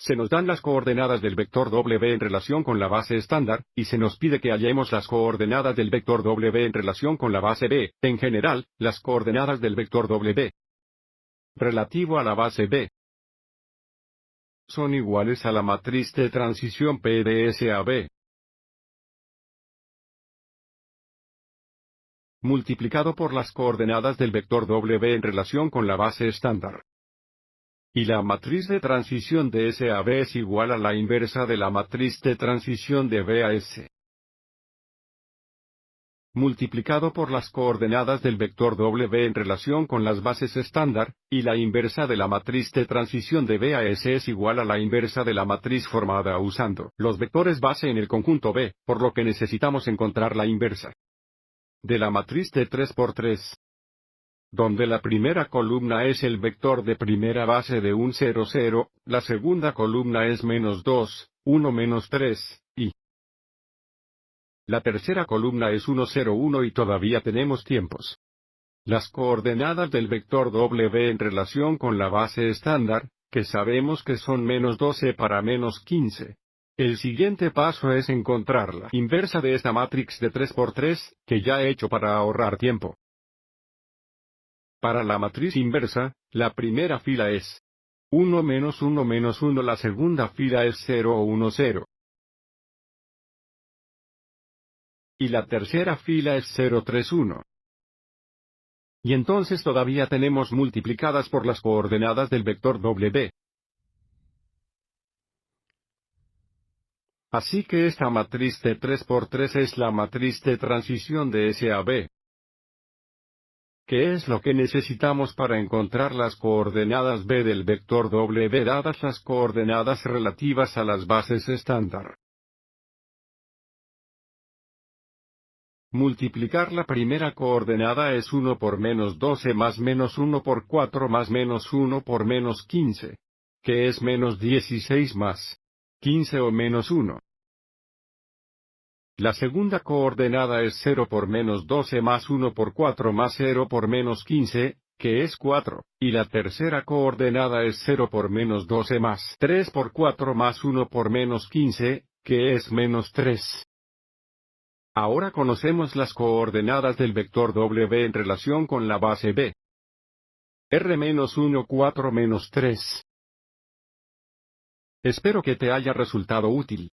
Se nos dan las coordenadas del vector W en relación con la base estándar, y se nos pide que hallemos las coordenadas del vector W en relación con la base B, en general, las coordenadas del vector W relativo a la base B son iguales a la matriz de transición P de S a B, multiplicado por las coordenadas del vector W en relación con la base estándar. Y la matriz de transición de S a B es igual a la inversa de la matriz de transición de B a S, multiplicado por las coordenadas del vector W en relación con las bases estándar, y la inversa de la matriz de transición de B a S es igual a la inversa de la matriz formada usando los vectores base en el conjunto B, por lo que necesitamos encontrar la inversa de la matriz de 3 por 3. Donde la primera columna es el vector de primera base de un 0, 0, la segunda columna es -2, 1, -3, y la tercera columna es 1, 0, 1 y todavía tenemos tiempos. Las coordenadas del vector W en relación con la base estándar, que sabemos que son -12 para -15. El siguiente paso es encontrar la inversa de esta matriz de 3 por 3, que ya he hecho para ahorrar tiempo. Para la matriz inversa, la primera fila es 1 menos 1 menos 1, la segunda fila es 0 o 1, 0. Y la tercera fila es 0, 3, 1. Y entonces todavía tenemos multiplicadas por las coordenadas del vector W. Así que esta matriz de 3 por 3 es la matriz de transición de S a B. ¿Qué es lo que necesitamos para encontrar las coordenadas B del vector W dadas las coordenadas relativas a las bases estándar? Multiplicar la primera coordenada es 1 por -12 más -1 por 4 más -1 por -15, que es -16 más 15 o -1. La segunda coordenada es 0 por -12 más 1 por 4 más 0 por -15, que es 4, y la tercera coordenada es 0 por -12 más 3 por 4 más 1 por -15, que es -3. Ahora conocemos las coordenadas del vector W en relación con la base B. R-1, 4, -3. Espero que te haya resultado útil.